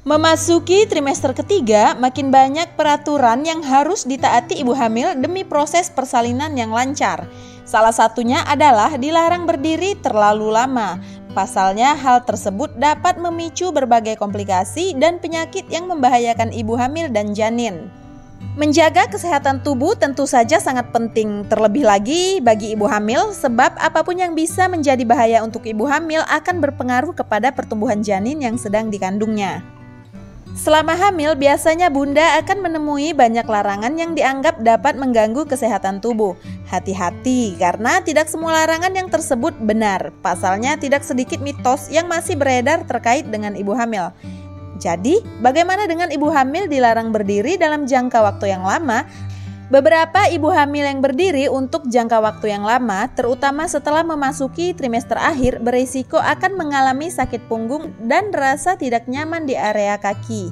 Memasuki trimester ketiga, makin banyak peraturan yang harus ditaati ibu hamil demi proses persalinan yang lancar. Salah satunya adalah dilarang berdiri terlalu lama. Pasalnya, hal tersebut dapat memicu berbagai komplikasi dan penyakit yang membahayakan ibu hamil dan janin. Menjaga kesehatan tubuh tentu saja sangat penting, terlebih lagi bagi ibu hamil, sebab apapun yang bisa menjadi bahaya untuk ibu hamil akan berpengaruh kepada pertumbuhan janin yang sedang dikandungnya. Selama hamil, biasanya bunda akan menemui banyak larangan yang dianggap dapat mengganggu kesehatan tubuh. Hati-hati, karena tidak semua larangan yang tersebut benar. Pasalnya, tidak sedikit mitos yang masih beredar terkait dengan ibu hamil. Jadi, bagaimana dengan ibu hamil dilarang berdiri dalam jangka waktu yang lama? Beberapa ibu hamil yang berdiri untuk jangka waktu yang lama, terutama setelah memasuki trimester akhir, berisiko akan mengalami sakit punggung dan rasa tidak nyaman di area kaki.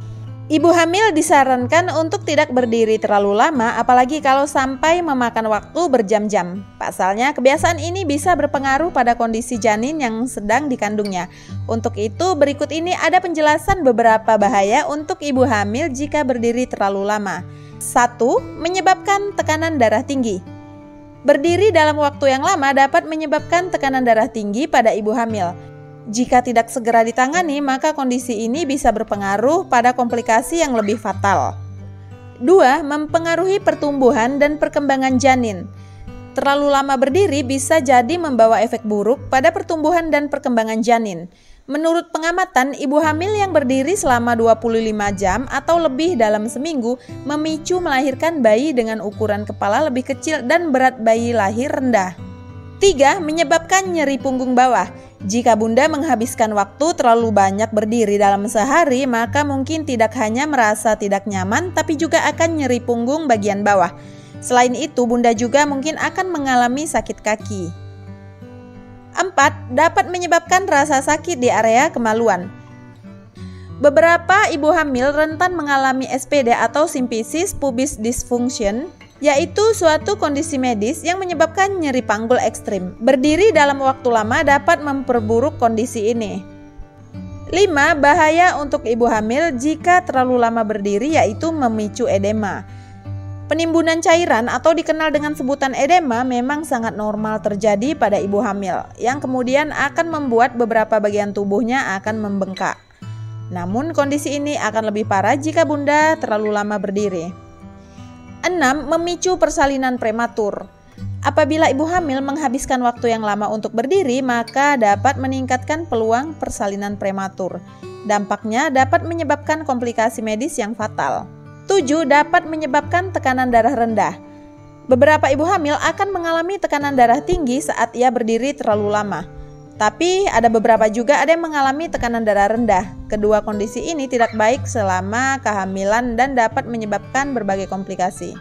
Ibu hamil disarankan untuk tidak berdiri terlalu lama, apalagi kalau sampai memakan waktu berjam-jam. Pasalnya, kebiasaan ini bisa berpengaruh pada kondisi janin yang sedang dikandungnya. Untuk itu, berikut ini ada penjelasan beberapa bahaya untuk ibu hamil jika berdiri terlalu lama. 1. Menyebabkan tekanan darah tinggi. Berdiri dalam waktu yang lama dapat menyebabkan tekanan darah tinggi pada ibu hamil. Jika tidak segera ditangani, maka kondisi ini bisa berpengaruh pada komplikasi yang lebih fatal. 2. Mempengaruhi pertumbuhan dan perkembangan janin. Terlalu lama berdiri bisa jadi membawa efek buruk pada pertumbuhan dan perkembangan janin. Menurut pengamatan, ibu hamil yang berdiri selama 25 jam atau lebih dalam seminggu memicu melahirkan bayi dengan ukuran kepala lebih kecil dan berat bayi lahir rendah. 3. Menyebabkan nyeri punggung bawah. Jika bunda menghabiskan waktu terlalu banyak berdiri dalam sehari, maka mungkin tidak hanya merasa tidak nyaman, tapi juga akan nyeri punggung bagian bawah. Selain itu, bunda juga mungkin akan mengalami sakit kaki. 4. Dapat menyebabkan rasa sakit di area kemaluan. Beberapa ibu hamil rentan mengalami SPD atau Symphysis pubis dysfunction, yaitu suatu kondisi medis yang menyebabkan nyeri panggul ekstrim. Berdiri dalam waktu lama dapat memperburuk kondisi ini. 5. Bahaya untuk ibu hamil jika terlalu lama berdiri, yaitu memicu edema. Penimbunan cairan atau dikenal dengan sebutan edema memang sangat normal terjadi pada ibu hamil, yang kemudian akan membuat beberapa bagian tubuhnya akan membengkak. Namun kondisi ini akan lebih parah jika bunda terlalu lama berdiri. 6. Memicu persalinan prematur. Apabila ibu hamil menghabiskan waktu yang lama untuk berdiri, maka dapat meningkatkan peluang persalinan prematur. Dampaknya dapat menyebabkan komplikasi medis yang fatal. 7. Dapat menyebabkan tekanan darah rendah. Beberapa ibu hamil akan mengalami tekanan darah tinggi saat ia berdiri terlalu lama. Tapi ada beberapa juga ada yang mengalami tekanan darah rendah. Kedua kondisi ini tidak baik selama kehamilan dan dapat menyebabkan berbagai komplikasi.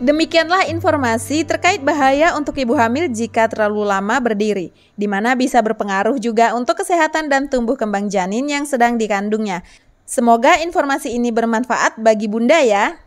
Demikianlah informasi terkait bahaya untuk ibu hamil jika terlalu lama berdiri, di mana bisa berpengaruh juga untuk kesehatan dan tumbuh kembang janin yang sedang dikandungnya. Semoga informasi ini bermanfaat bagi bunda ya.